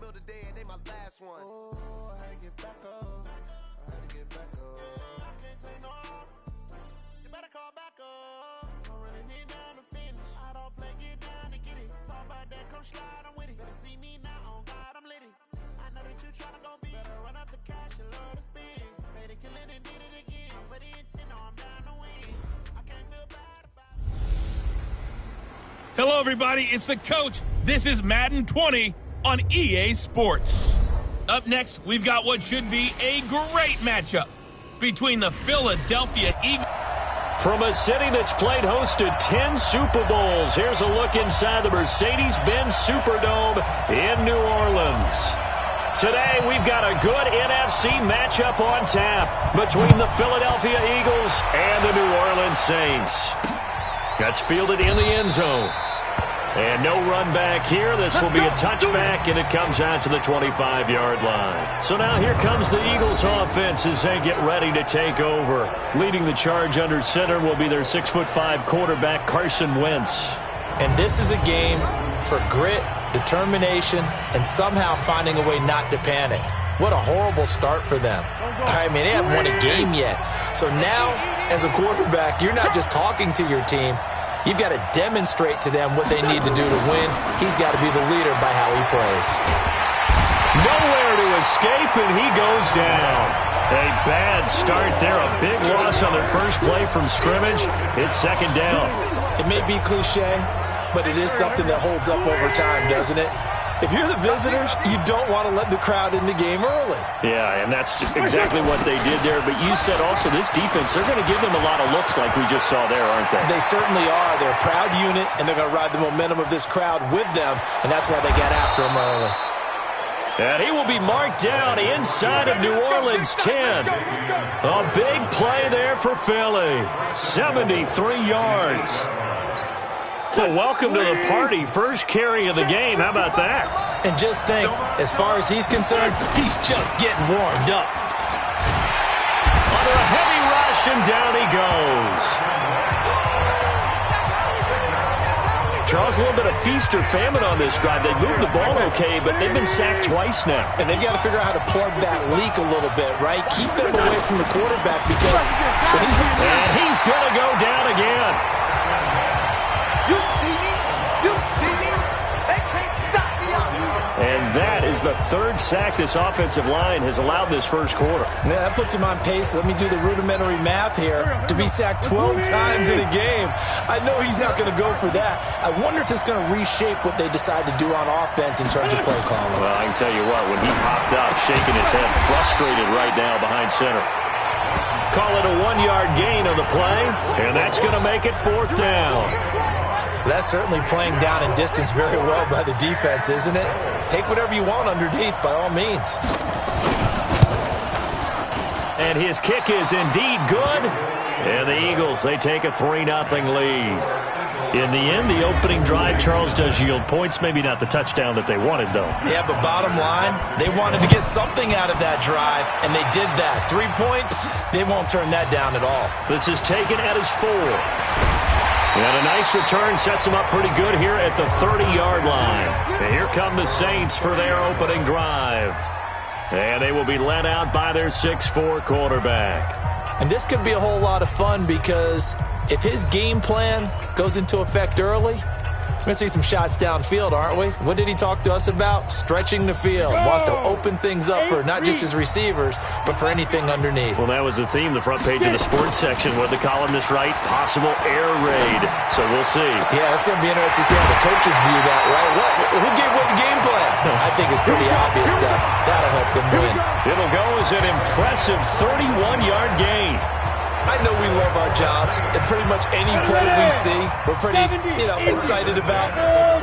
meal today and they my last one. Oh, I had to get back up. I had to get back up. I can't take no more. You better call back up. Don't really need down to finish. I don't play, get down to get it. Talk about that, come slide, I'm with it. Better see me now, on God, I'm litty. I know that you tryna go big. Better run up the cash, you love to spend. Made it, kill it, and did it again. But the intent, no, I'm down to win. I can't feel bad about it. Hello, everybody. It's the coach. This is Madden 20 on EA Sports. Up next, we've got what should be a great matchup between the Philadelphia Eagles. From a city that's played host to 10 Super Bowls, here's a look inside the Mercedes-Benz Superdome in New Orleans. Today, we've got a good NFC matchup on tap between the Philadelphia Eagles and the New Orleans Saints. That's fielded in the end zone. And no run back here. This will be a touchback, and it comes out to the 25-yard line. So now here comes the Eagles offense as they get ready to take over. Leading the charge under center will be their 6'5" quarterback, Carson Wentz. And this is a game for grit, determination, and somehow finding a way not to panic. What a horrible start for them. I mean, they haven't won a game yet. So now, as a quarterback, you're not just talking to your team. You've got to demonstrate to them what they need to do to win. He's got to be the leader by how he plays. Nowhere to escape, and he goes down. A bad start there. A big loss on their first play from scrimmage. It's second down. It may be cliche, but it is something that holds up over time, doesn't it? If you're the visitors, you don't want to let the crowd in the game early. Yeah, and that's exactly what they did there. But you said also this defense, they're going to give them a lot of looks like we just saw there, aren't they? They certainly are. They're a proud unit, and they're going to ride the momentum of this crowd with them, and that's why they got after him early. And he will be marked down inside of New Orleans 10. A big play there for Philly. 73 yards. Well, welcome to the party. First carry of the game. How about that? And just think, as far as he's concerned, he's just getting warmed up. Under a heavy rush, and down he goes. Charles, a little bit of feast or famine on this drive. They moved the ball okay, but they've been sacked twice now. And they've got to figure out how to plug that leak a little bit, right? Keep them away from the quarterback because when he's... And he's going to go down again. And that is the third sack this offensive line has allowed this first quarter. Yeah, that puts him on pace. Let me do the rudimentary math here. To be sacked 12 times in a game, I know he's not going to go for that. I wonder if it's going to reshape what they decide to do on offense in terms of play calling. Well, I can tell you what, when he popped up, shaking his head, frustrated right now behind center. Call it a 1-yard gain on the play, and that's going to make it fourth down. That's certainly playing down in distance very well by the defense, isn't it? Take whatever you want underneath, by all means. And his kick is indeed good. And the Eagles, they take a 3-0 lead. In the end, the opening drive, Charles, does yield points. Maybe not the touchdown that they wanted, though. Yeah, but bottom line, they wanted to get something out of that drive, and they did that. 3 points, they won't turn that down at all. This is taken at his 4. And a nice return sets him up pretty good here at the 30-yard line. And here come the Saints for their opening drive. And they will be led out by their 6'4" quarterback. And this could be a whole lot of fun because if his game plan goes into effect early, we're going to see some shots downfield, aren't we? What did he talk to us about? Stretching the field. Wants to open things up for not just his receivers, but for anything underneath. Well, that was the theme, the front page of the sports section. What the columnist write? Possible air raid. So we'll see. Yeah, it's going to be interesting to see how the coaches view that, right? Who gave what the game plan? I think it's pretty obvious that that'll help them win. It'll go as an impressive 31-yard gain. I know we love our jobs, and pretty much any play we see, we're pretty, excited about.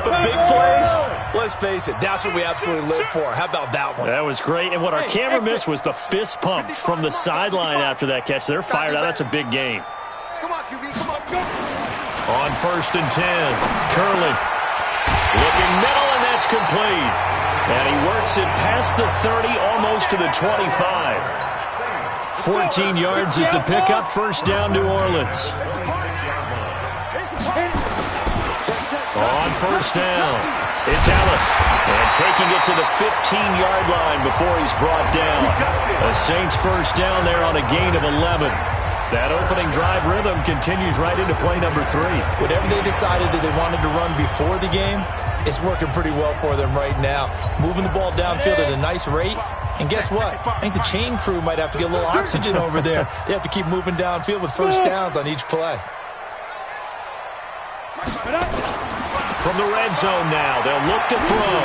But big plays, let's face it, that's what we absolutely live for. How about that one? That was great, and what our camera missed was the fist pump from the sideline after that catch. They're fired out. That's a big game. Come on, QB, come on, go. On 1st and 10, Curley looking middle, and that's complete. And he works it past the 30, almost to the 25. 14 yards is the pickup. First down, New Orleans. On 1st down, It's Ellis. And taking it to the 15-yard line before he's brought down. The Saints first down there on a gain of 11. That opening drive rhythm continues right into play number 3. Whatever they decided that they wanted to run before the game, it's working pretty well for them right now. Moving the ball downfield at a nice rate. And guess what? I think the chain crew might have to get a little oxygen over there. They have to keep moving downfield with first downs on each play. From the red zone now, they'll look to throw.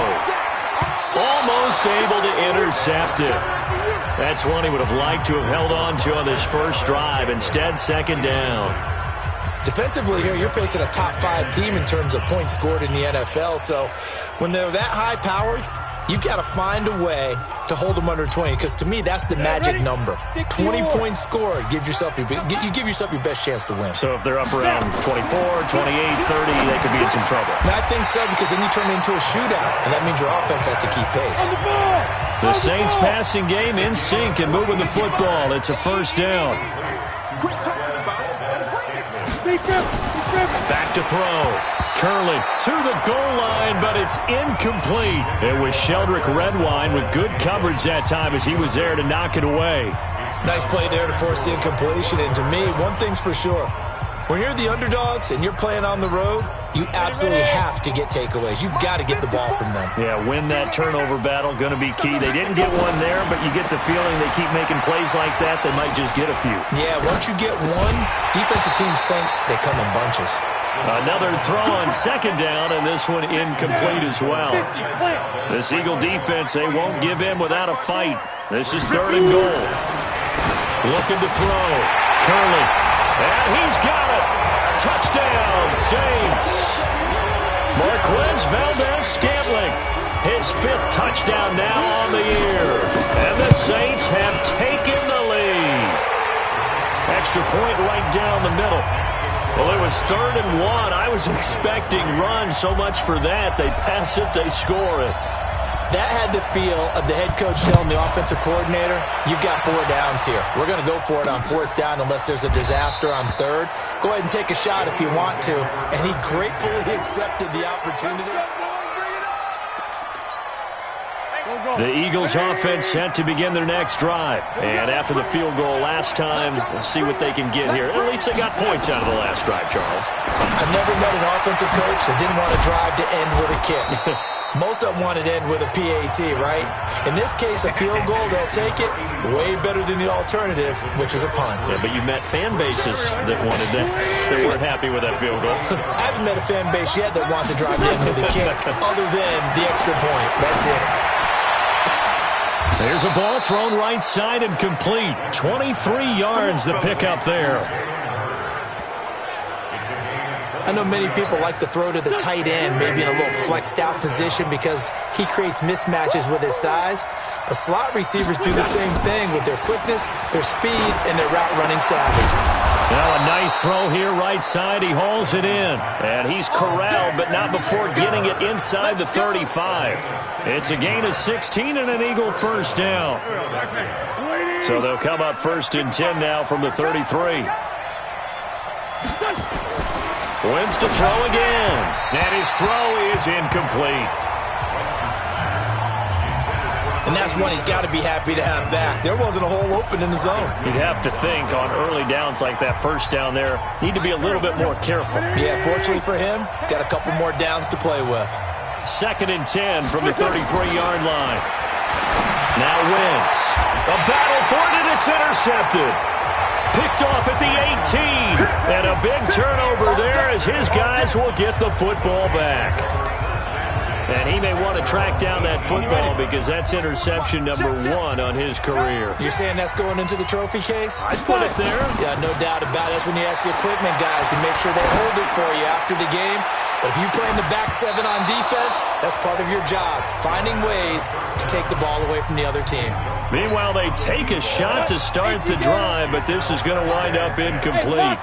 Almost able to intercept it. That's one he would have liked to have held on to on this first drive. Instead, second down. Defensively here, you're facing a top 5 team in terms of points scored in the NFL. So when they're that high-powered, you've got to find a way to hold them under 20, because to me, that's the magic number. 20 points scored gives yourself you give yourself your best chance to win. So if they're up around 24, 28, 30, they could be in some trouble. And I think so, because then you turn it into a shootout, and that means your offense has to keep pace. The Saints passing game in sync and moving the football. It's a first down. Back to throw. Curley to the goal line, but it's incomplete. It was Sheldrick Redwine with good coverage that time as he was there to knock it away. Nice play there to force the incompletion. And to me, one thing's for sure. When you're the underdogs and you're playing on the road, you absolutely have to get takeaways. You've got to get the ball from them. Yeah, win that turnover battle, going to be key. They didn't get one there, but you get the feeling they keep making plays like that, they might just get a few. Yeah, once you get one, defensive teams think they come in bunches. Another throw on second down, and this one incomplete as well. This Eagle defense, they won't give in without a fight. This is third and goal. Looking to throw. Curley. And he's got it. Touchdown, Saints. Marquez Valdez-Scantling. His 5th touchdown now on the year. And the Saints have taken the lead. Extra point right down the middle. Well, it was third and 1. I was expecting run, so much for that. They pass it, they score it. That had the feel of the head coach telling the offensive coordinator, you've got 4 downs here. We're going to go for it on 4th down unless there's a disaster on 3rd. Go ahead and take a shot if you want to. And he gratefully accepted the opportunity. The Eagles offense set to begin their next drive. And after the field goal last time, we'll see what they can get here. At least they got points out of the last drive, Charles. I've never met an offensive coach that didn't want to drive to end with a kick. Most of them wanted to end with a PAT, right? In this case, a field goal, they'll take it. Way better than the alternative, which is a punt. Yeah, but you met fan bases that wanted that. They weren't happy with that field goal. I haven't met a fan base yet that wants to drive to end with a kick, other than the extra point. That's it. There's a ball thrown right side and complete. 23 yards the pickup there. I know many people like to throw to the tight end, maybe in a little flexed out position because he creates mismatches with his size. But slot receivers do the same thing with their quickness, their speed, and their route running savvy. Now a nice throw here right side. He hauls it in. And he's corralled, but not before getting it inside the 35. It's a gain of 16 and an Eagle first down. So they'll come up 1st and 10 now from the 33. Wins to throw again. And his throw is incomplete. And that's one he's got to be happy to have back. There wasn't a hole open in the zone. You'd have to think on early downs like that first down there, need to be a little bit more careful. Yeah, fortunately for him, got a couple more downs to play with. 2nd and 10 from the 33-yard line. Now Wentz. A battle for it, and it's intercepted. Picked off at the 18. And a big turnover there as his guys will get the football back. And he may want to track down that football because that's interception number 1 on his career. You're saying that's going into the trophy case? I'd put it there. Yeah, no doubt about it. That's when you ask the equipment guys to make sure they hold it for you after the game. But if you play in the back 7 on defense, that's part of your job, finding ways to take the ball away from the other team. Meanwhile, they take a shot to start the drive, but this is going to wind up incomplete.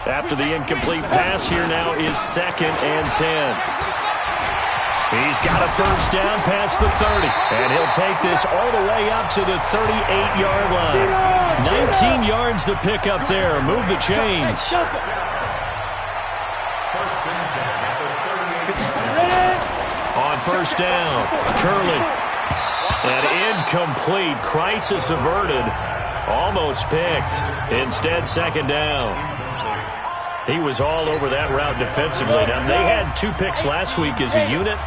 After the incomplete pass, here now is 2nd and 10. He's got a first down past the 30, and he'll take this all the way up to the 38-yard line. 19 yards to pick up there. Move the chains. first down. Curley. And incomplete. Crisis averted. Almost picked. Instead, second down. He was all over that route defensively. Now, they had 2 picks last week as a unit.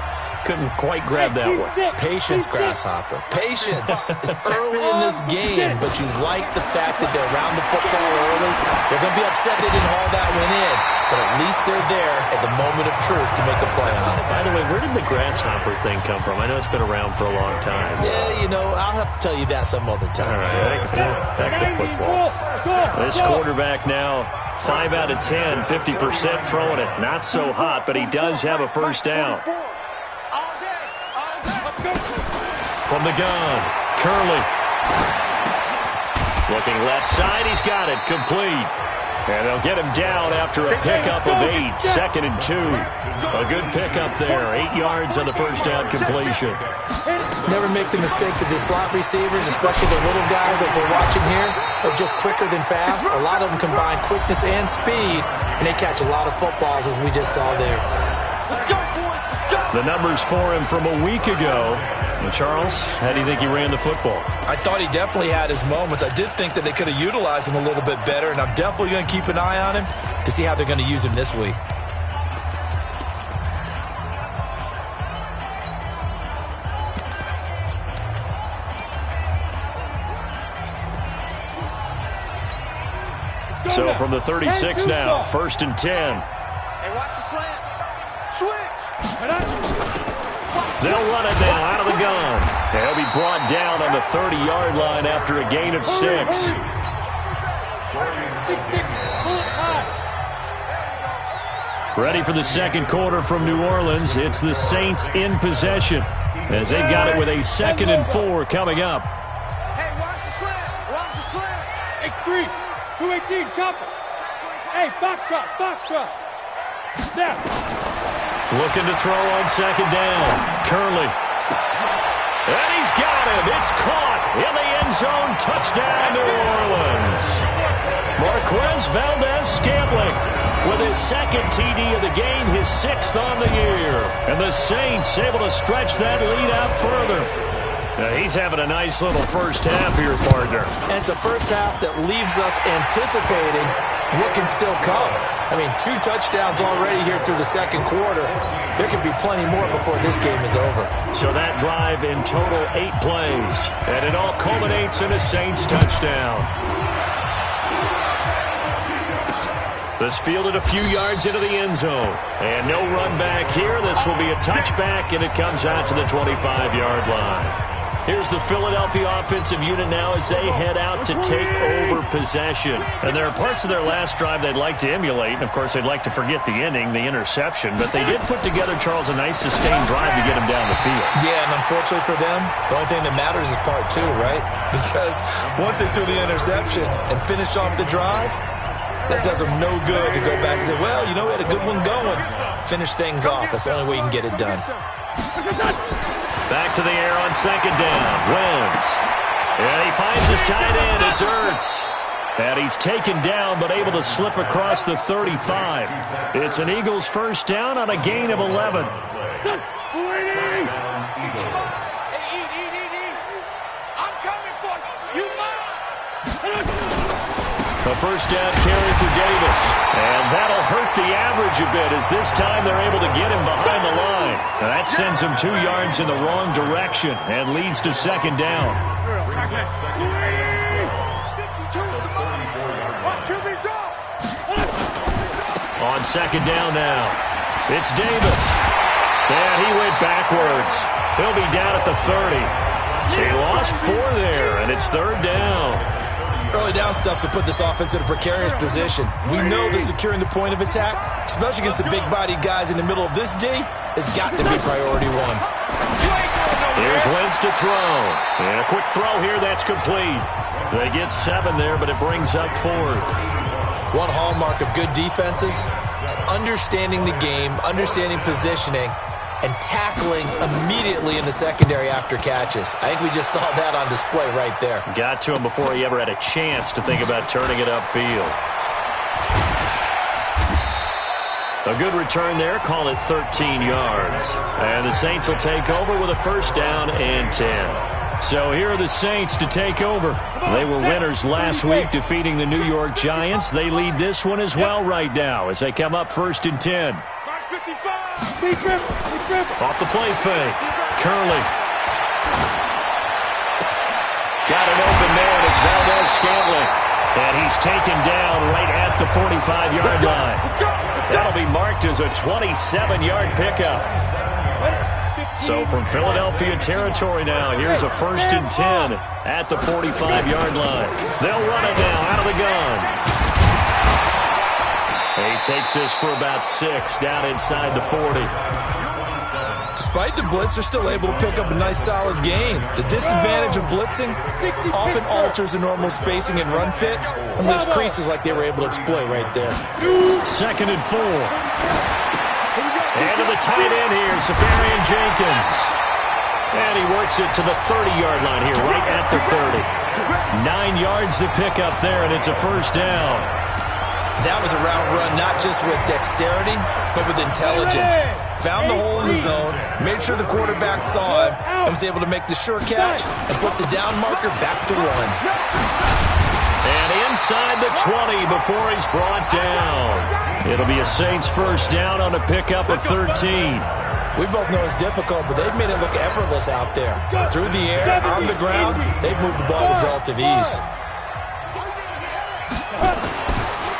Couldn't quite grab that one. Patience, Grasshopper. Patience. It's early in this game, but you like the fact that they're around the football early. They're going to be upset they didn't haul that one in, but at least they're there at the moment of truth to make a play on it. By the way, where did the Grasshopper thing come from? I know it's been around for a long time. Yeah, I'll have to tell you that some other time. All right, back to football. This quarterback now, 5 out of 10, 50% throwing it. Not so hot, but he does have a first down. From the gun, Curley. Looking left side, he's got it, complete. And they'll get him down after a pickup of 8, 2nd and 2. A good pickup there, 8 yards on the first down completion. Never make the mistake that the slot receivers, especially the little guys that we're watching here, are just quicker than fast. A lot of them combine quickness and speed, and they catch a lot of footballs, as we just saw there. The numbers for him from a week ago. And Charles, how do you think he ran the football? I thought he definitely had his moments. I did think that they could have utilized him a little bit better, and I'm definitely going to keep an eye on him to see how they're going to use him this week. So from the 36 now, 1st and 10. Hey, watch the slant. Switch. They'll run it now out of the gun. They'll be brought down on the 30-yard line after a gain of 6. Ready for the second quarter from New Orleans. It's the Saints in possession as they've got it with a 2nd and 4 coming up. Hey, watch the slant. Watch the slant. X3, 218, chopper. Hey, box drop. Snap. Looking to throw on 2nd down. Curley. And he's got him. It's caught in the end zone. Touchdown, New Orleans. Marquez Valdez-Scantling with his 2nd TD of the game, his 6th on the year. And the Saints able to stretch that lead out further. Now he's having a nice little first half here, partner. And it's a first half that leaves us anticipating what can still come. I mean, 2 touchdowns already here through the second quarter. There could be plenty more before this game is over. So that drive in total 8 plays. And it all culminates in a Saints touchdown. This fielded a few yards into the end zone. And no run back here. This will be a touchback, and it comes out to the 25-yard line. Here's the Philadelphia offensive unit now as they head out to take over possession. And there are parts of their last drive they'd like to emulate. And, of course, they'd like to forget the ending, the interception. But they did put together, Charles, a nice sustained drive to get them down the field. Yeah, and unfortunately for them, the only thing that matters is part 2, right? Because once they threw the interception and finished off the drive, that does them no good to go back and say, well, we had a good one going. Finish things off. That's the only way you can get it done. Back to the air on 2nd down. Wentz. And he finds his tight end. It's Ertz. And he's taken down but able to slip across the 35. It's an Eagles first down on a gain of 11. A first down carry for Davis. And that'll hurt the average a bit as this time they're able to get him behind the line. Now that sends him 2 yards in the wrong direction and leads to 2nd down. On 2nd down now, it's Davis. And he went backwards. He'll be down at the 30. He lost 4 there, and it's 3rd down. Early down stuff to put this offense in a precarious position. We know that securing the point of attack, especially against the big-bodied guys in the middle of this D, has got to be priority 1. Here's Wentz to throw. And a quick throw here, that's complete. They get 7 there, but it brings up 4th. One hallmark of good defenses is understanding the game, understanding positioning, and tackling immediately in the secondary after catches. I think we just saw that on display right there. Got to him before he ever had a chance to think about turning it upfield. A good return there. Call it 13 yards. And the Saints will take over with a first down and 10. So here are the Saints to take over. They were winners last week, defeating the New York Giants. They lead this one as well right now as they come up first and 10. Off the play fake. Curley. Got it open man. It's Valdez-Scantling. And he's taken down right at the 45-yard line. That'll be marked as a 27-yard pickup. So from Philadelphia territory now, here's a first and 10 at the 45-yard line. They'll run it now out of the gun. He takes this for about 6 down inside the 40. Despite the blitz, they're still able to pick up a nice solid gain. The disadvantage of blitzing often alters the normal spacing and run fits and leaves creases like they were able to exploit right there. Second and 4. And to the tight end here, Safarian Jenkins. And he works it to the 30-yard line here, right at the 30. 9 yards to pick up there, and it's a first down. That was a route run not just with dexterity, but with intelligence. Found the hole in the zone, made sure the quarterback saw him, and was able to make the sure catch and flip the down marker back to 1. And inside the 20 before he's brought down. It'll be a Saints first down on a pickup of 13. We both know it's difficult, but they've made it look effortless out there. Through the air, on the ground, they've moved the ball with relative ease.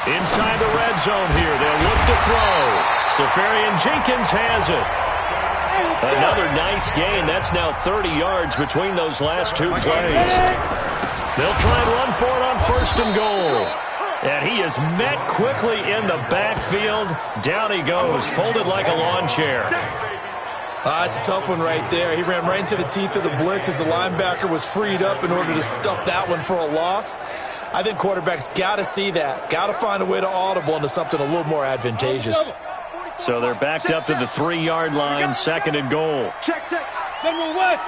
Inside the red zone here, they'll look to throw. Safarian Jenkins has it. Another nice gain. That's now 30 yards between those last 2 plays. They'll try and run for it on first and goal. And he is met quickly in the backfield. Down he goes, folded like a lawn chair. It's a tough one right there. He ran right into the teeth of the blitz as the linebacker was freed up in order to stuff that one for a loss. I think quarterbacks got to see that. Got to find a way to audible into something a little more advantageous. So they're backed up to the 3-yard line, second and goal. Check. General West.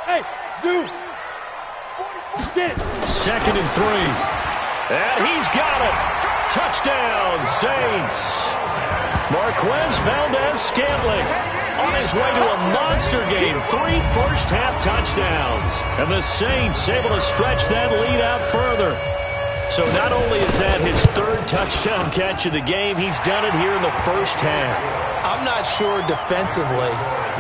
Hey, Zoo. Get it. Second and 3. And he's got it. Touchdown, Saints. Marquez Valdez-Scantling on his way to a monster game. 3 first-half touchdowns. And the Saints able to stretch that lead out further. So not only is that his 3rd touchdown catch of the game, he's done it here in the first half. I'm not sure defensively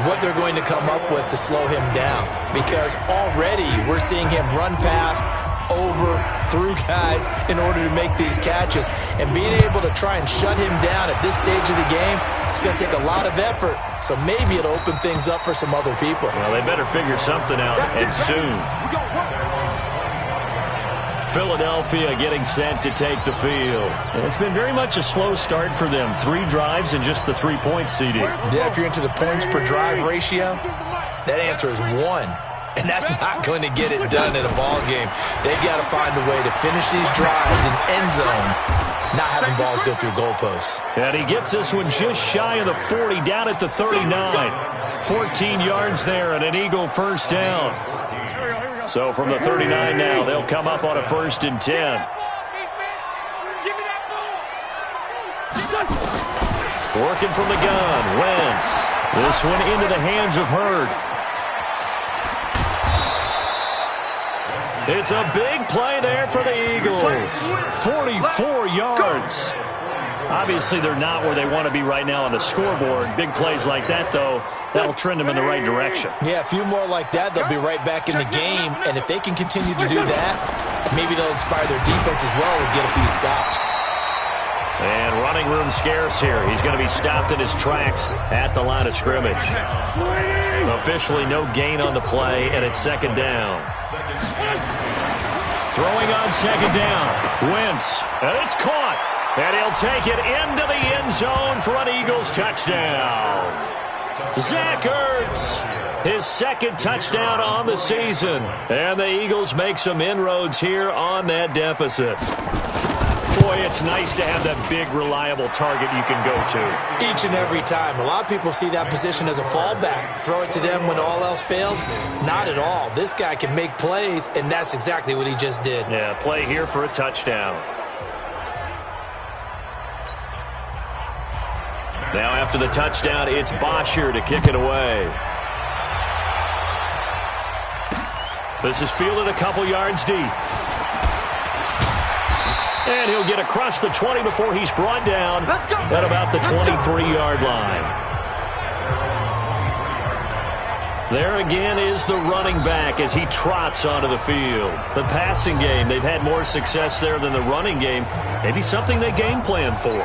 what they're going to come up with to slow him down, because already we're seeing him run past, over, through guys in order to make these catches. And being able to try and shut him down at this stage of the game, it's going to take a lot of effort. So maybe it'll open things up for some other people. Well, they better figure something out, and soon. Philadelphia getting set to take the field. And it's been very much a slow start for them. 3 drives and just the 3-point CD. Yeah, if you're into the points per drive ratio, that answer is 1. And that's not going to get it done in a ball game. They've got to find a way to finish these drives in end zones, not having balls go through goalposts. And he gets this one just shy of the 40, down at the 39. 14 yards there and an Eagle first down. So from the 39 now, they'll come up on a first and 10. Working from the gun, Wentz. This one into the hands of Hurd. It's a big play there for the Eagles. 44 yards. Obviously, they're not where they want to be right now on the scoreboard. Big plays like that, though, that'll trend them in the right direction. Yeah, a few more like that, they'll be right back in the game. And if they can continue to do that, maybe they'll inspire their defense as well and get a few stops. And running room scarce here. He's going to be stopped in his tracks at the line of scrimmage. Officially no gain on the play, and it's second down. Throwing on second down. Wentz, and it's caught. And he'll take it into the end zone for an Eagles touchdown. Zach Ertz, his 2nd touchdown on the season. And the Eagles make some inroads here on that deficit. Boy, it's nice to have that big, reliable target you can go to. Each and every time. A lot of people see that position as a fallback. Throw it to them when all else fails. Not at all. This guy can make plays, and that's exactly what he just did. Yeah, play here for a touchdown. Now after the touchdown, it's Bosher to kick it away. This is fielded a couple yards deep. And he'll get across the 20 before he's brought down at about the 23-yard line. There again is the running back as he trots onto the field. The passing game, they've had more success there than the running game. Maybe something they game plan for.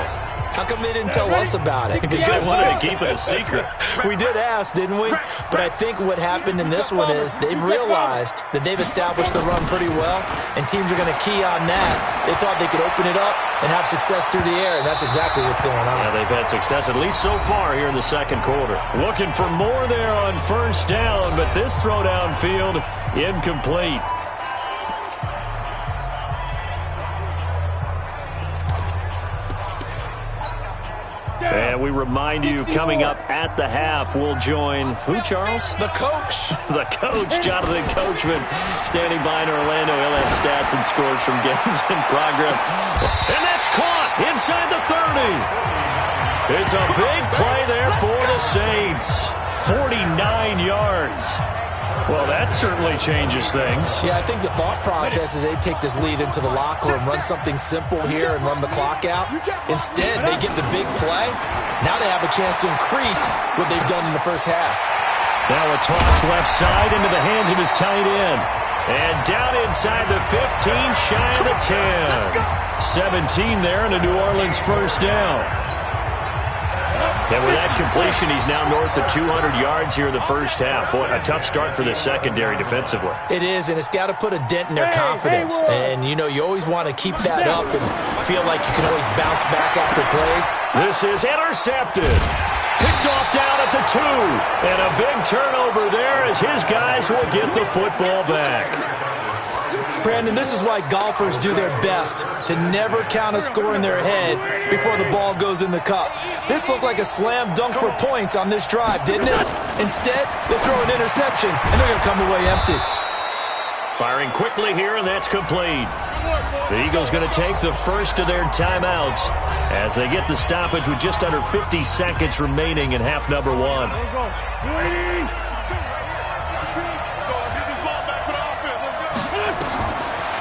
How come they didn't tell us about it? Because they wanted to keep it a secret. We did ask, didn't we? But I think what happened in this one is they've realized that they've established the run pretty well, and teams are going to key on that. They thought they could open it up and have success through the air, and that's exactly what's going on. Yeah, they've had success at least so far here in the second quarter. Looking for more there on first down, but this throw downfield incomplete. And we remind you, coming up at the half, we'll join who, Charles? The coach. The coach, Jonathan Coachman, standing by in Orlando. He'll have stats and scores from games in progress. And that's caught inside the 30. It's a big play there for the Saints. 49 yards. Well, that certainly changes things. Yeah, I think the thought process is they take this lead into the locker room, run something simple here and run the clock out. Instead, they get the big play. Now they have a chance to increase what they've done in the first half. Now a toss left side into the hands of his tight end. And down inside the 15, shy of the 10. 17 there and a New Orleans first down. And with that completion, he's now north of 200 yards here in the first half. Boy, a tough start for the secondary defensively. It is, and it's got to put a dent in their confidence. And, you know, you always want to keep that up and feel like you can always bounce back after plays. This is intercepted. Picked off down at the 2. And a big turnover there as his guys will get the football back. Brandon, this is why golfers do their best to never count a score in their head before the ball goes in the cup. This looked like a slam dunk for points on this drive, didn't it? Instead, they throw an interception, and they're going to come away empty. Firing quickly here, and that's complete. The Eagles going to take the first of their timeouts as they get the stoppage with just under 50 seconds remaining in half number 1.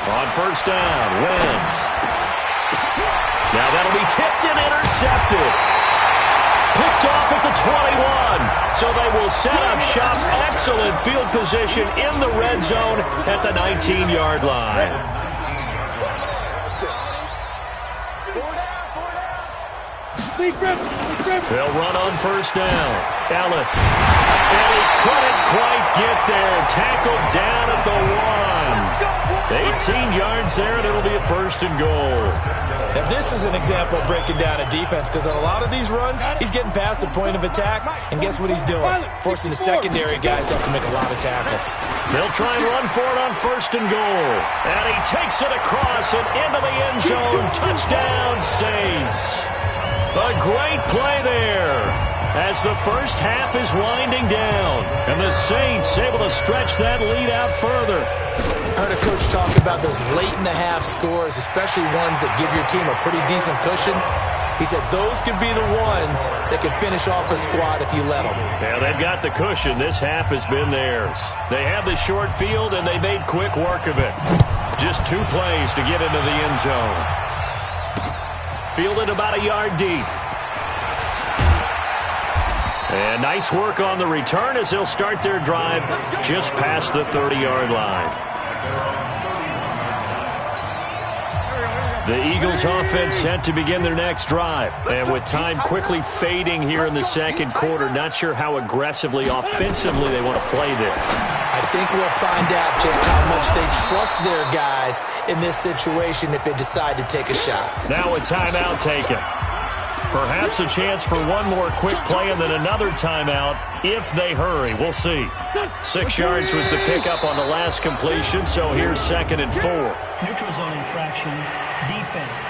On first down, Wentz. Now that'll be tipped and intercepted. Picked off at the 21. So they will set up shop. Excellent field position in the red zone at the 19-yard line. They'll run on first down. Ellis. And he couldn't quite get there. Tackled down at the 1. 18 yards there, and it'll be a first and goal. Now, this is an example of breaking down a defense because on a lot of these runs, he's getting past the point of attack, and guess what he's doing? Forcing the secondary guys to have to make a lot of tackles. They'll try and run for it on first and goal. And he takes it across and into the end zone. Touchdown, Saints. A great play there as the first half is winding down. And the Saints able to stretch that lead out further. I heard a coach talk about those late-in-the-half scores, especially ones that give your team a pretty decent cushion. He said those could be the ones that could finish off a squad if you let them. Yeah, they've got the cushion. This half has been theirs. They had the short field, and they made quick work of it. Just 2 plays to get into the end zone. Fielded about a yard deep. And nice work on the return as they'll start their drive just past the 30-yard line. The Eagles offense set to begin their next drive. And with time quickly fading here in the second quarter, not sure how aggressively, offensively they want to play this. I think we'll find out just how much they trust their guys in this situation if they decide to take a shot. Now a timeout taken. Perhaps a chance for one more quick play and then another timeout if they hurry. We'll see. 6 yards was the pickup on the last completion, so here's 2nd and 4. Neutral zone infraction, defense.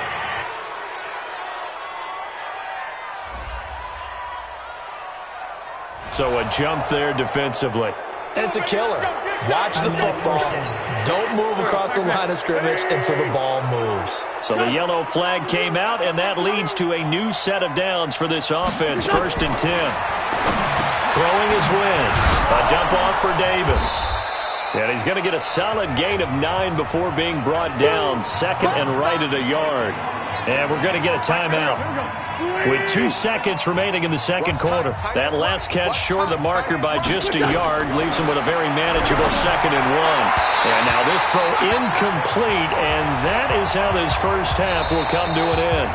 So a jump there defensively. and it's a killer. Watch the football. Don't move across the line of scrimmage until the ball moves. So the yellow flag came out, and that leads to a new set of downs for this offense. 1st and 10. Throwing his Wentz. A dump off for Davis. And he's going to get a solid gain of 9 before being brought down. 2nd and right at a yard. And we're going to get a timeout. With 2 seconds remaining in the second quarter. That last catch short of the marker by just a yard leaves him with a very manageable 2nd and 1. And now this throw incomplete, and that is how this first half will come to an end.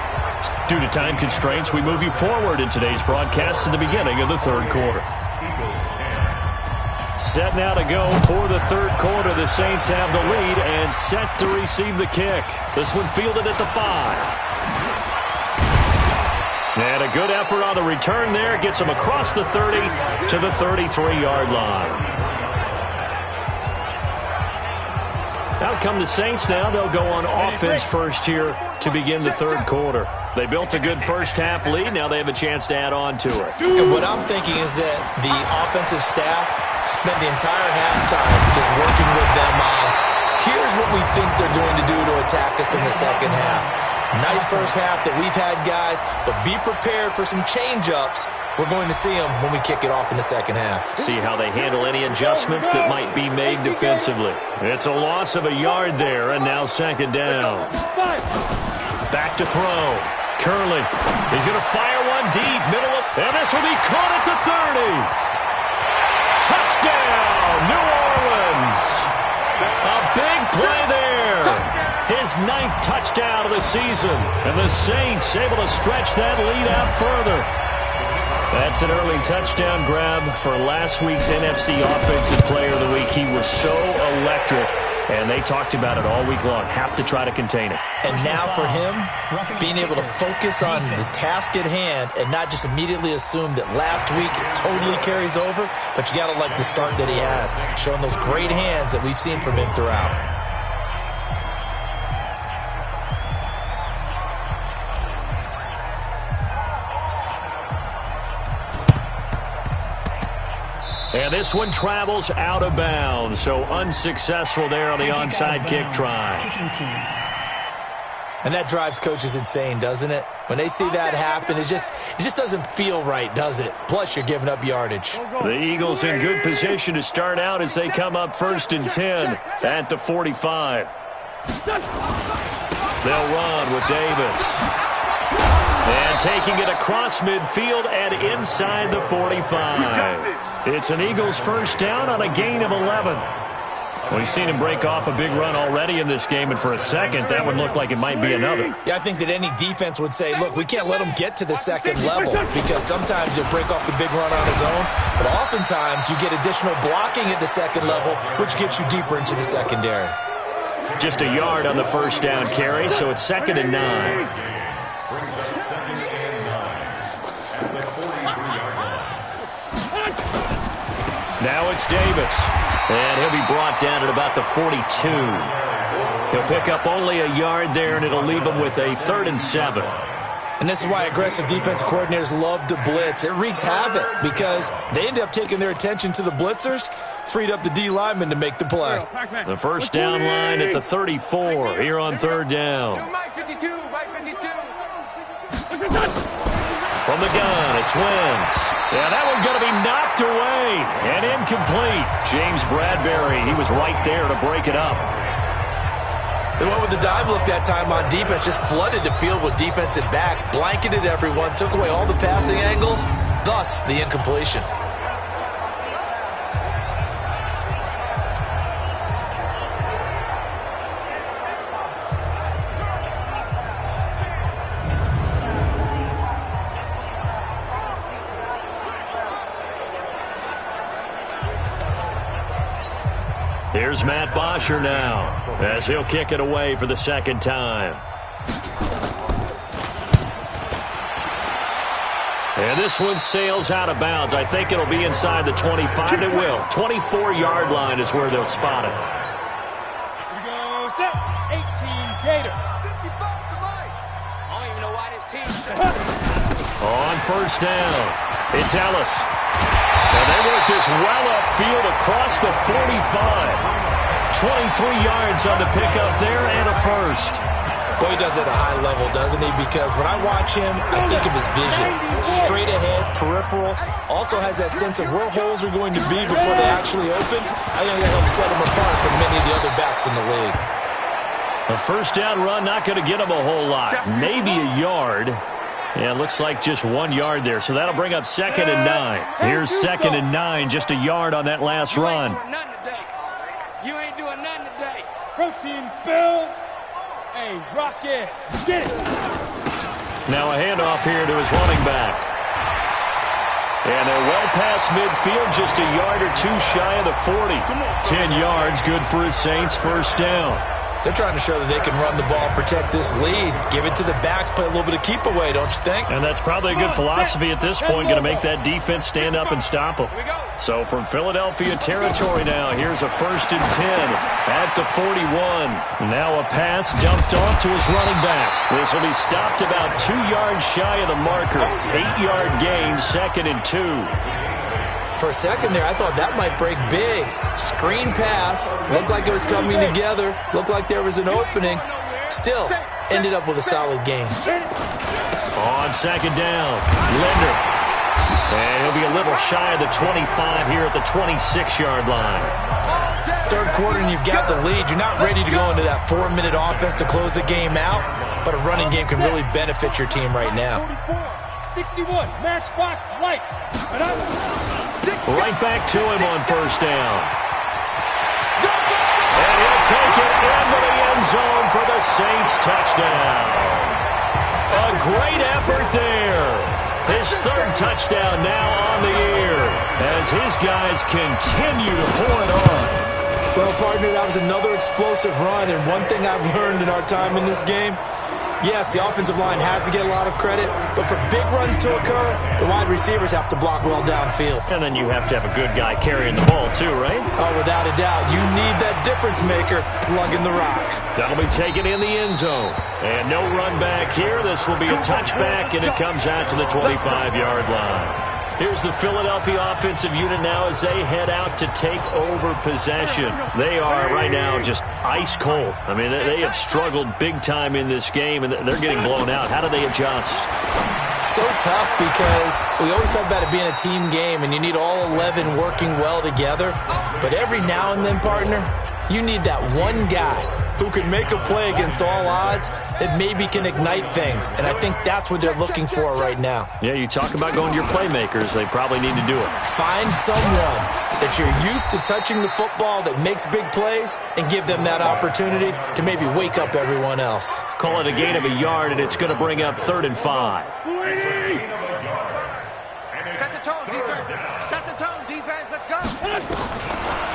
Due to time constraints, we move you forward in today's broadcast to the beginning of the third quarter. Set now to go for the third quarter. The Saints have the lead and set to receive the kick. This one fielded at the 5. And a good effort on the return there. Gets him across the 30 to the 33-yard line. Out come the Saints now. They'll go on offense first here to begin the third quarter. They built a good first-half lead. Now they have a chance to add on to it. And what I'm thinking is that the offensive staff spent the entire halftime just working with them on, here's what we think they're going to do to attack us in the second half. Nice first half that we've had, guys, but be prepared for some change-ups. We're going to see them when we kick it off in the second half. See how they handle any adjustments that might be made defensively. It's a loss of a yard there, and now 2nd down. Back to throw. Curley. He's going to fire one deep, middle of, and this will be caught at the 30. Touchdown, New Orleans. A big play there. His 9th touchdown of the season. And the Saints able to stretch that lead out further. That's an early touchdown grab for last week's NFC Offensive Player of the Week. He was so electric, and they talked about it all week long. Have to try to contain it. And now for him, being able to focus on the task at hand and not just immediately assume that last week it totally carries over, but you got to like the start that he has, showing those great hands that we've seen from him throughout. And this one travels out of bounds, so unsuccessful there on the onside kick try. And that drives coaches insane, doesn't it? When they see that happen, it just doesn't feel right, does it? Plus, you're giving up yardage. The Eagles in good position to start out as they come up 1st and 10 at the 45. They'll run with Davis. And taking it across midfield and inside the 45. It's an Eagles first down on a gain of 11. We've seen him break off a big run already in this game, and for a second, that one looked like it might be another. Yeah, I think that any defense would say, look, we can't let him get to the second level, because sometimes he'll break off the big run on his own, but oftentimes you get additional blocking at the second level, which gets you deeper into the secondary. Just a yard on the first down carry, so it's 2nd and 9. Now it's Davis, and he'll be brought down at about the 42. He'll pick up only a yard there, and it'll leave him with a 3rd and 7. And this is why aggressive defensive coordinators love to blitz. It wreaks havoc because they end up taking their attention to the blitzers, freed up the D lineman to make the play. The first down line at the 34 here on 3rd down. From the gun, it's Wentz. Yeah, that one going to be knocked away and incomplete. James Bradbury, he was right there to break it up. They went with the dive look that time on defense, just flooded the field with defensive backs, blanketed everyone, took away all the passing angles, thus the incompletion. Here's Matt Bosher now as he'll kick it away for the second time. And this one sails out of bounds. I think it'll be inside the 25. It will. 24-yard line is where they'll spot it. Here we go. Set. 18 Gator. 55 to Mike. I don't even know why this team. On first down, it's Ellis. And they work this well upfield across the 45. 23 yards on the pickup there and a first. Boy, he does it at a high level, doesn't he? Because when I watch him, I think of his vision. Straight ahead, peripheral. Also has that sense of where holes are going to be before they actually open. I think that helps set him apart from many of the other backs in the league. A first down run, not going to get him a whole lot. Maybe a yard. Yeah, it looks like just 1 yard there. So that'll bring up 2nd and 9. Here's 2nd and 9, just a yard on that last run. You ain't doing nothing today. Protein spill. Hey, Rocket, get it. Now a handoff here to his running back. And they're well past midfield, just a yard or two shy of the 40. 10 yards, good for his Saints, first down. They're trying to show that they can run the ball, protect this lead, give it to the backs, play a little bit of keep away, don't you think? And that's probably a good philosophy at this point, going to make that defense stand up and stop them. So from Philadelphia territory now, here's a 1st and 10 at the 41. Now a pass dumped off to his running back. This will be stopped about 2 yards shy of the marker. 8-yard gain, 2nd and 2. For a second there, I thought that might break big. Screen pass. Looked like it was coming together. Looked like there was an opening. Still, ended up with a solid game. On 2nd down, Linder. And he'll be a little shy of the 25 here at the 26-yard line. Third quarter and you've got the lead. You're not ready to go into that 4-minute offense to close the game out, but a running game can really benefit your team right now. 61, matchbox lights. Right back to him on first down. And he'll take it into the end zone for the Saints touchdown. A great effort there. His 3rd touchdown now on the year as his guys continue to pour it on. Well, partner, that was another explosive run, and one thing I've learned in our time in this game, yes, the offensive line has to get a lot of credit, but for big runs to occur, the wide receivers have to block well downfield. And then you have to have a good guy carrying the ball too, right? Oh, without a doubt. You need that difference maker lugging the rock. That'll be taken in the end zone. And no run back here. This will be a touchback, and it comes out to the 25-yard line. Here's the Philadelphia offensive unit now as they head out to take over possession. They are right now just ice cold. I mean, they have struggled big time in this game, and they're getting blown out. How do they adjust? So tough because we always talk about it being a team game, and you need all 11 working well together. But every now and then, partner, you need that one guy who can make a play against all odds that maybe can ignite things. And I think that's what they're looking for right now. Yeah, you talk about going to your playmakers. They probably need to do it. Find someone that you're used to touching the football that makes big plays and give them that opportunity to maybe wake up everyone else. Call it a gain of a yard, and it's going to bring up 3rd and 5. Set the tone, defense. Set the tone, defense. Let's go.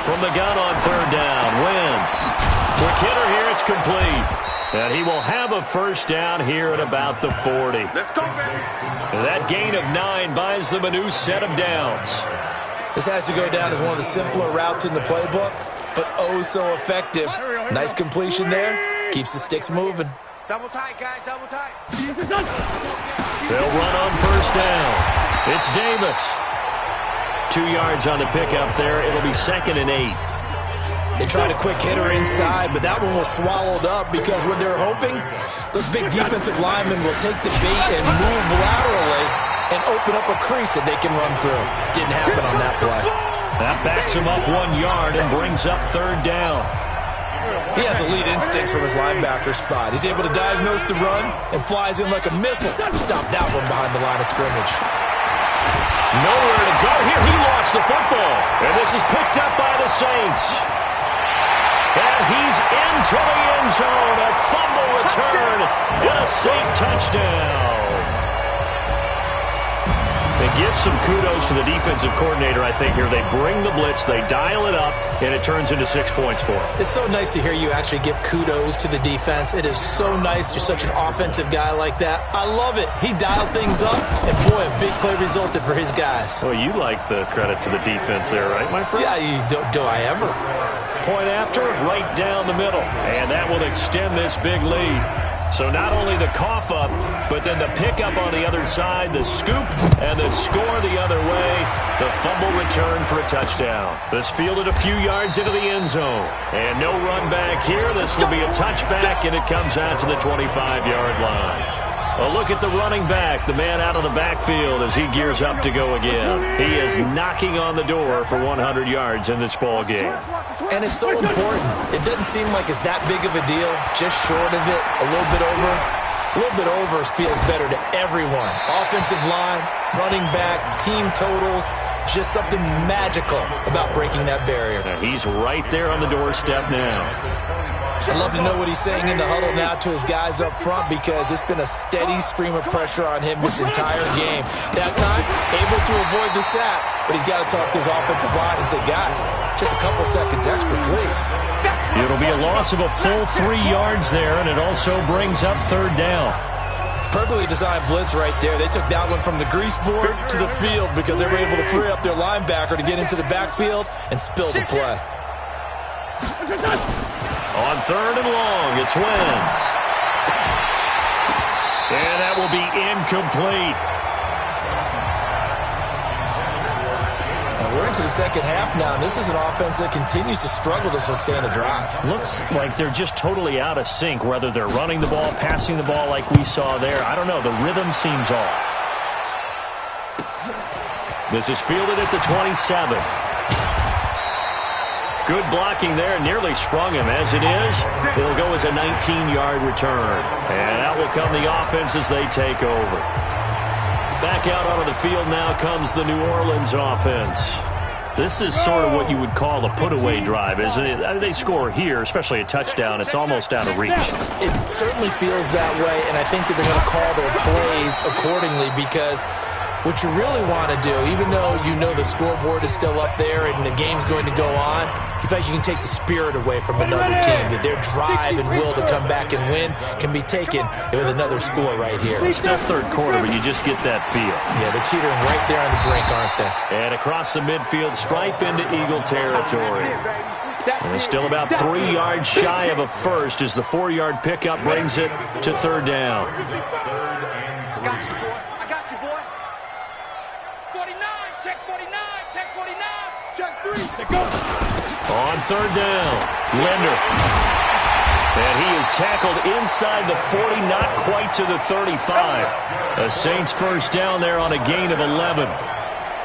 From the gun on 3rd down, Wentz. Quick hitter here, it's complete. And he will have a first down here at about the 40. Let's go, baby. That gain of 9 buys them a new set of downs. This has to go down as one of the simpler routes in the playbook, but oh so effective. Nice completion there. Keeps the sticks moving. Double tight, guys. Double tight. They'll run on first down. It's Davis. 2 yards on the pickup there. It'll be 2nd and 8. They tried a quick hitter inside, but that one was swallowed up because what they're hoping, those big defensive linemen will take the bait and move laterally and open up a crease that they can run through. Didn't happen on that play. That backs him up 1 yard and brings up 3rd down. He has elite instincts from his linebacker spot. He's able to diagnose the run and flies in like a missile to stop that one behind the line of scrimmage. Nowhere to go here. He lost the football. And this is picked up by the Saints. And he's into the end zone. A fumble return and a Saint touchdown. They give some kudos to the defensive coordinator, I think, here. They bring the blitz, they dial it up, and it turns into 6 points for them. It's so nice to hear you actually give kudos to the defense. It is so nice. You're such an offensive guy like that. I love it. He dialed things up, and boy, a big play resulted for his guys. Well, you like the credit to the defense there, right, my friend? Yeah, do I ever? Point after, right down the middle. And that will extend this big lead. So not only the cough up, but then the pickup on the other side, the scoop, and the score the other way. The fumble return for a touchdown. This fielded a few yards into the end zone. And no run back here. This will be a touchback, and it comes out to the 25-yard line. A look at the running back, the man out of the backfield as he gears up to go again. He is knocking on the door for 100 yards in this ball game. And it's so important. It doesn't seem like it's that big of a deal, just short of it, a little bit over. A little bit over feels better to everyone. Offensive line, running back, team totals, just something magical about breaking that barrier. And he's right there on the doorstep now. I'd love to know what he's saying in the huddle now to his guys up front, because it's been a steady stream of pressure on him this entire game. That time, able to avoid the sack, but he's got to talk to his offensive line and say, guys, just a couple seconds extra, please. It'll be a loss of a full 3 yards there, and it also brings up third down. Perfectly designed blitz right there. They took that one from the grease board to the field because they were able to free up their linebacker to get into the backfield and spill the play. On third and long, it's Wentz. And that will be incomplete. And we're into the second half now, and this is an offense that continues to struggle to sustain a drive. Looks like they're just totally out of sync, whether they're running the ball, passing the ball like we saw there. I don't know. The rhythm seems off. This is fielded at the 27. Good blocking there, nearly sprung him. As it is, it'll go as a 19-yard return. And out will come the offense as they take over. Back out onto the field now comes the New Orleans offense. This is sort of what you would call a put-away drive, isn't it? They score here, especially a touchdown. It's almost out of reach. It certainly feels that way, and I think that they're going to call their plays accordingly, because what you really want to do, even though you know the scoreboard is still up there and the game's going to go on, in fact, you can take the spirit away from another team. That their drive and will to come back and win can be taken with another score right here. It's still third quarter, but you just get that feel. Yeah, they're teetering right there on the brink, aren't they? And across the midfield, stripe into Eagle territory. And it's still about 3 yards shy of a first as the 4-yard pickup brings it to third down. On third down, Linder. And he is tackled inside the 40, not quite to the 35. A Saints first down there on a gain of 11.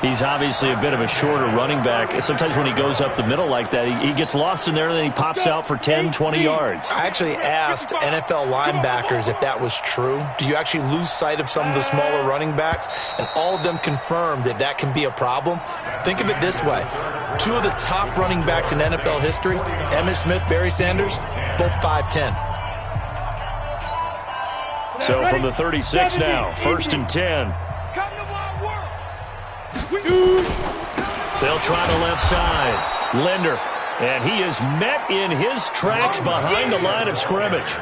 He's obviously a bit of a shorter running back. Sometimes when he goes up the middle like that, he gets lost in there, and then he pops out for 10, 20 yards. I actually asked NFL linebackers if that was true. Do you actually lose sight of some of the smaller running backs? And all of them confirmed that that can be a problem. Think of it this way. 2 of the top running backs in NFL history, Emmitt Smith, Barry Sanders, both 5'10". So from the 36 now, first and 10. They'll try the left side. Linder. And he is met in his tracks behind the line of scrimmage.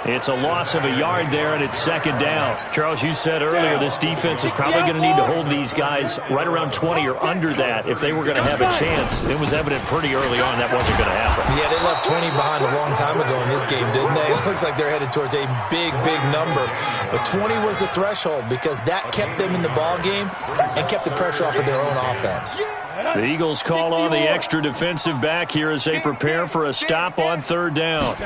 It's a loss of a yard there, and it's second down. Charles, you said earlier this defense is probably going to need to hold these guys right around 20 or under that if they were going to have a chance. It was evident pretty early on that wasn't going to happen. Yeah, they left 20 behind a long time ago in this game, didn't they? It looks like they're headed towards a big, big number. But 20 was the threshold because that kept them in the ball game and kept the pressure off of their own offense. The Eagles call on the extra defensive back here as they prepare for a stop on third down.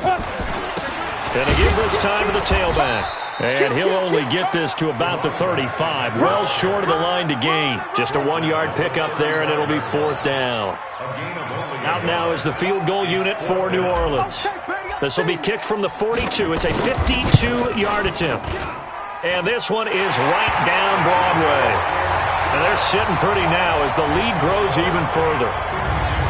And they give this time to the tailback. And he'll only get this to about the 35. Well short of the line to gain. Just a 1-yard pickup there, and it'll be fourth down. Out now is the field goal unit for New Orleans. This will be kicked from the 42. It's a 52-yard attempt. And this one is right down Broadway. And they're sitting pretty now as the lead grows even further.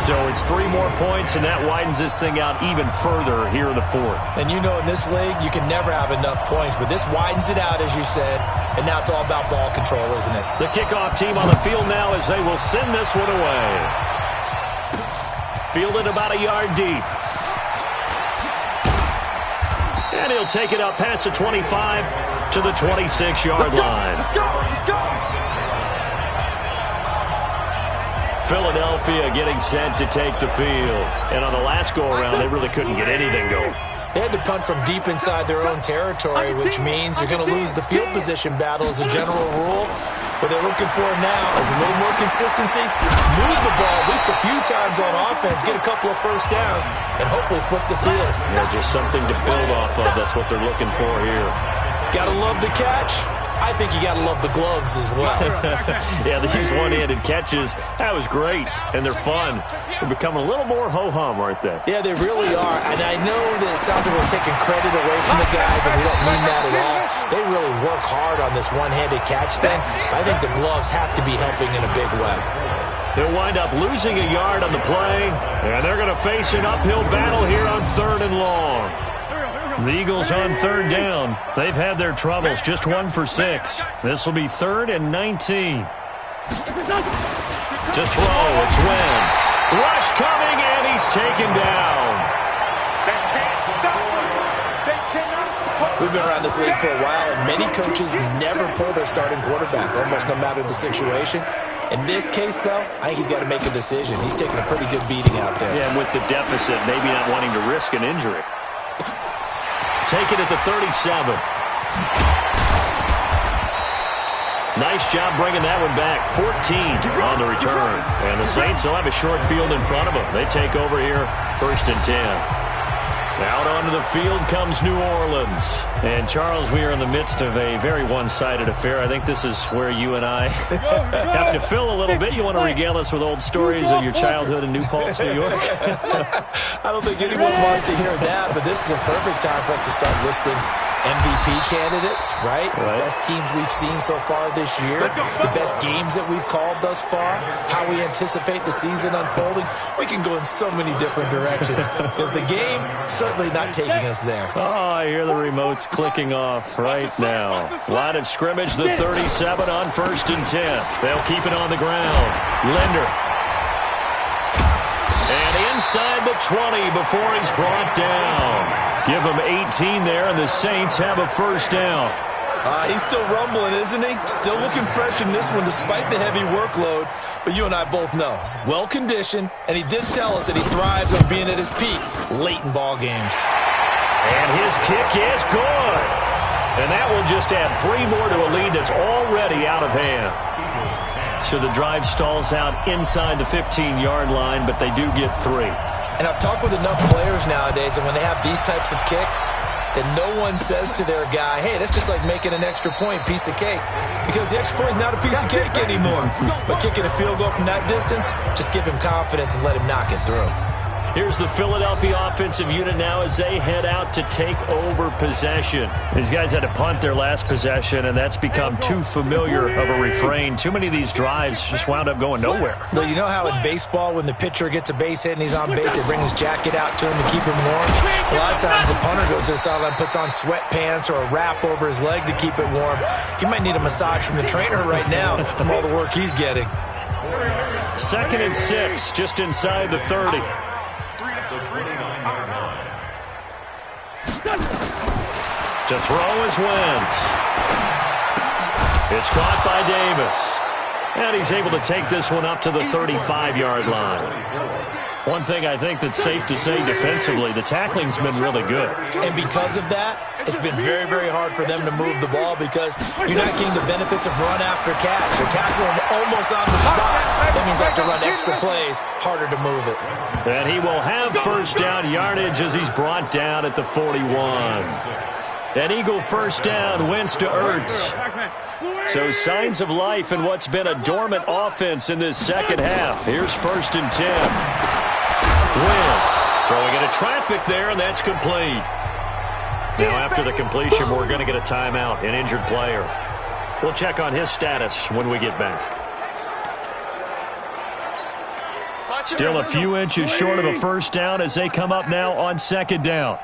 So it's 3 more points, and that widens this thing out even further here in the fourth. And you know in this league, you can never have enough points, but this widens it out, as you said, and now it's all about ball control, isn't it? The kickoff team on the field now as they will send this one away. Fielded about a yard deep. And he'll take it up past the 25 to the 26-yard line. Philadelphia getting set to take the field. And on the last go-around, they really couldn't get anything going. They had to punt from deep inside their own territory, which means you're going to lose the field position battle as a general rule. What they're looking for now is a little more consistency, move the ball at least a few times on offense, get a couple of first downs, and hopefully flip the field. Yeah, just something to build off of. That's what they're looking for here. Gotta love the catch. I think you gotta love the gloves as well. Yeah, these one-handed catches, that was great, and they're fun. They're becoming a little more ho-hum, aren't they? Yeah, they really are, and I know that it sounds like we're taking credit away from the guys, and we don't mean that at all. They really work hard on this one-handed catch thing. I think the gloves have to be helping in a big way. They'll wind up losing a yard on the play, and they're going to face an uphill battle here on 3rd and long. The Eagles on 3rd down. They've had their troubles, just 1 for 6. This will be 3rd and 19. To throw, it's Wentz. Rush coming, and he's taken down. We've been around this league for a while, and many coaches never pull their starting quarterback, almost no matter the situation. In this case, though, I think he's got to make a decision. He's taking a pretty good beating out there. Yeah, and with the deficit, maybe not wanting to risk an injury. Take it at the 37. Nice job bringing that one back. 14 on the return. And the Saints will have a short field in front of them. They take over here, 1st and 10. Out onto the field comes New Orleans. And, Charles, we are in the midst of a very one-sided affair. I think this is where you and I have to fill a little bit. You want to regale us with old stories of your childhood in New Paltz, New York? I don't think anyone wants to hear that, but this is a perfect time for us to start listing MVP candidates, right? The best teams we've seen so far this year, the best games that we've called thus far, how we anticipate the season unfolding. We can go in so many different directions because the game certainly not taking us there. Oh, I hear the remotes clicking off right now. Line of scrimmage, the 37 on 1st and 10. They'll keep it on the ground. Linder. And inside the 20 before he's brought down. Give him 18 there, and the Saints have a first down. He's still rumbling, isn't he? Still looking fresh in this one despite the heavy workload. But you and I both know, well-conditioned, and he did tell us that he thrives on being at his peak late in ball games. And his kick is good. And that will just add 3 more to a lead that's already out of hand. So the drive stalls out inside the 15-yard line, but they do get 3. And I've talked with enough players nowadays, and when they have these types of kicks, then no one says to their guy, hey, that's just like making an extra point, piece of cake. Because the extra point is not a piece of cake anymore. But kicking a field goal from that distance, just give him confidence and let him knock it through. Here's the Philadelphia offensive unit now as they head out to take over possession. These guys had to punt their last possession, and that's become too familiar of a refrain. Too many of these drives just wound up going nowhere. Well, you know how in baseball when the pitcher gets a base hit and he's on base, they bring his jacket out to him to keep him warm? A lot of times the punter goes to the sideline, puts on sweatpants or a wrap over his leg to keep it warm. He might need a massage from the trainer right now from all the work he's getting. 2nd and 6, just inside the 30. To throw is Wentz. It's caught by Davis. And he's able to take this one up to the 35-yard line. One thing I think that's safe to say defensively, the tackling's been really good. And because of that, it's been very, very hard for them to move the ball because you're not getting the benefits of run after catch. They're tackling them almost on the spot. That means they have to run extra plays, harder to move it. And he will have first down yardage as he's brought down at the 41. An Eagle first down, Wentz to Ertz. So signs of life in what's been a dormant offense in this second half. Here's 1st and 10. Wentz throwing into traffic there, and that's complete. Now after the completion, we're going to get a timeout, an injured player. We'll check on his status when we get back. Still a few inches short of a first down as they come up now on 2nd down.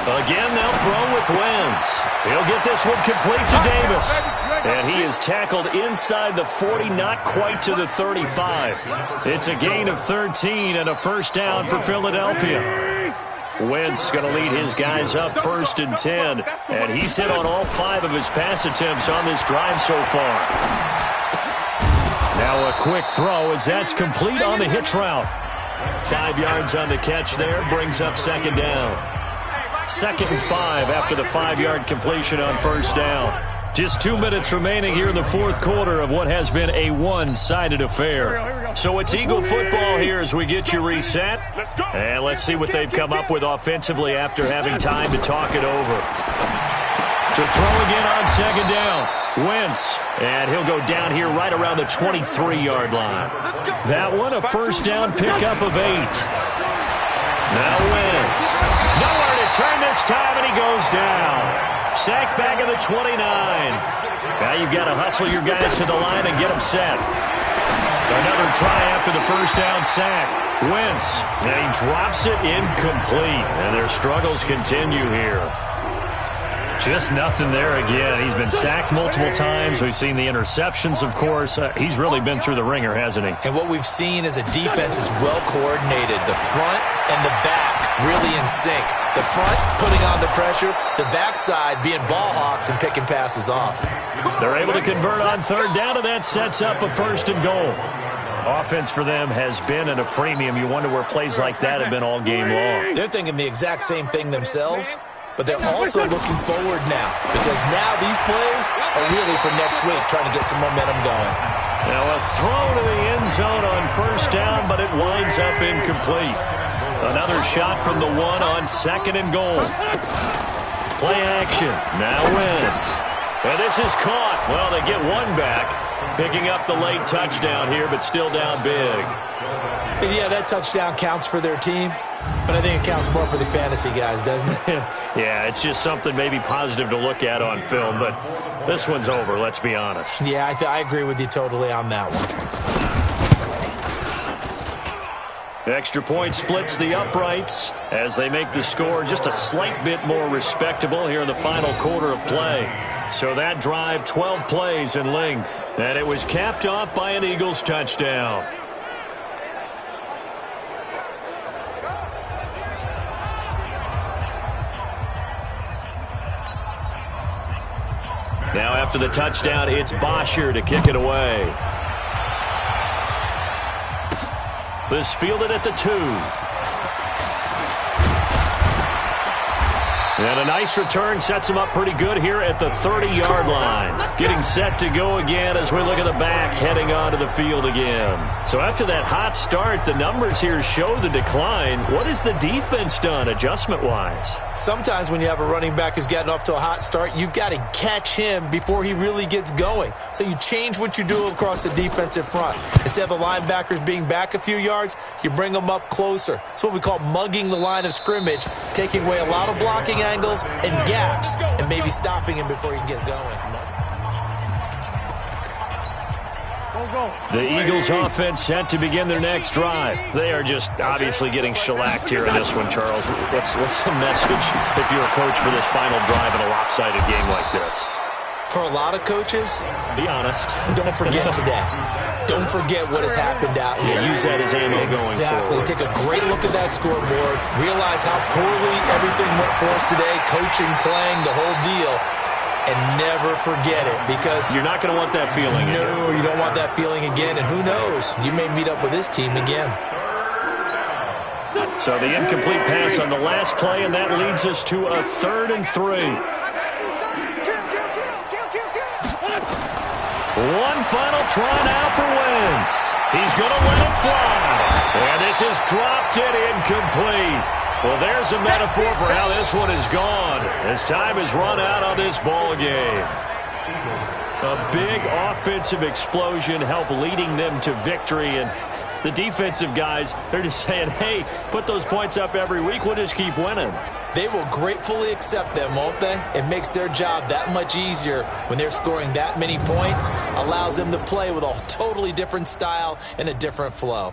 Again, they'll throw with Wentz. He'll get this one complete to Davis. And he is tackled inside the 40, not quite to the 35. It's a gain of 13 and a first down for Philadelphia. Wentz going to lead his guys up 1st and 10. And he's hit on all 5 of his pass attempts on this drive so far. Now a quick throw as that's complete on the hitch route. 5 yards on the catch there, brings up second down. 2nd and 5 after the 5-yard completion on first down. Just 2 minutes remaining here in the fourth quarter of what has been a one-sided affair. So it's Eagle football here as we get you reset. And let's see what they've come up with offensively after having time to talk it over. To throw again on second down, Wentz. And he'll go down here right around the 23-yard line. That one, a first down pickup of 8. Now Wentz. Nowhere to turn this time, and he goes down. Sacked back at the 29. Now you've got to hustle your guys to the line and get them set. Another try after the first down sack. Wentz, and he drops it incomplete. And their struggles continue here. Just nothing there again. He's been sacked multiple times. We've seen the interceptions, of course. He's really been through the ringer, hasn't he? And what we've seen is a defense is well coordinated. The front and the back really in sync. The front putting on the pressure, the backside being ball hawks and picking passes off. They're able to convert on third down, and that sets up a first and goal. Offense for them has been at a premium. You wonder where plays like that have been all game long. They're thinking the exact same thing themselves, but they're also looking forward now because now these plays are really for next week, trying to get some momentum going. Now a throw to the end zone on first down, but it winds up incomplete. Another shot from the one on second and goal. Play action. Now Wentz. And this is caught. Well, they get one back. Picking up the late touchdown here, but still down big. And yeah, that touchdown counts for their team, but I think it counts more for the fantasy guys, doesn't it? Yeah, it's just something maybe positive to look at on film, but this one's over, let's be honest. Yeah, I agree with you totally on that one. Extra point splits the uprights as they make the score just a slight bit more respectable here in the final quarter of play. So that drive, 12 plays in length, and it was capped off by an Eagles touchdown. Now after the touchdown, it's Bosher to kick it away. This fielded at the 2. And a nice return sets him up pretty good here at the 30-yard line. Getting set to go again as we look at the back, heading onto the field again. So after that hot start, the numbers here show the decline. What has the defense done adjustment-wise? Sometimes when you have a running back who's gotten off to a hot start, you've got to catch him before he really gets going. So you change what you do across the defensive front. Instead of the linebackers being back a few yards, you bring them up closer. It's what we call mugging the line of scrimmage, taking away a lot of blocking angles and gaps, and maybe stopping him before he can get going. The Eagles offense set to begin their next drive. They are just obviously getting shellacked here in this one, Charles. What's the message if you're a coach for this final drive in a lopsided game like this? For a lot of coaches, be honest. Don't forget today. Don't forget what has happened out here. Yeah, use that as ammo going forward. Take a great look at that scoreboard. Realize how poorly everything went for us today. Coaching, playing, the whole deal. And never forget it because you're not going to want that feeling again. No, you don't want that feeling again. And who knows? You may meet up with this team again. So the incomplete pass on the last play, and that leads us to a 3rd and 3. One final try now for Wentz. He's going to let it fly. And this is dropped it incomplete. Well, there's a metaphor for how this one is gone as time has run out on this ball game. A big offensive explosion helped leading them to victory, and the defensive guys, they're just saying, hey, put those points up every week, we'll just keep winning. They will gratefully accept them, won't they? It makes their job that much easier when they're scoring that many points, allows them to play with a totally different style and a different flow.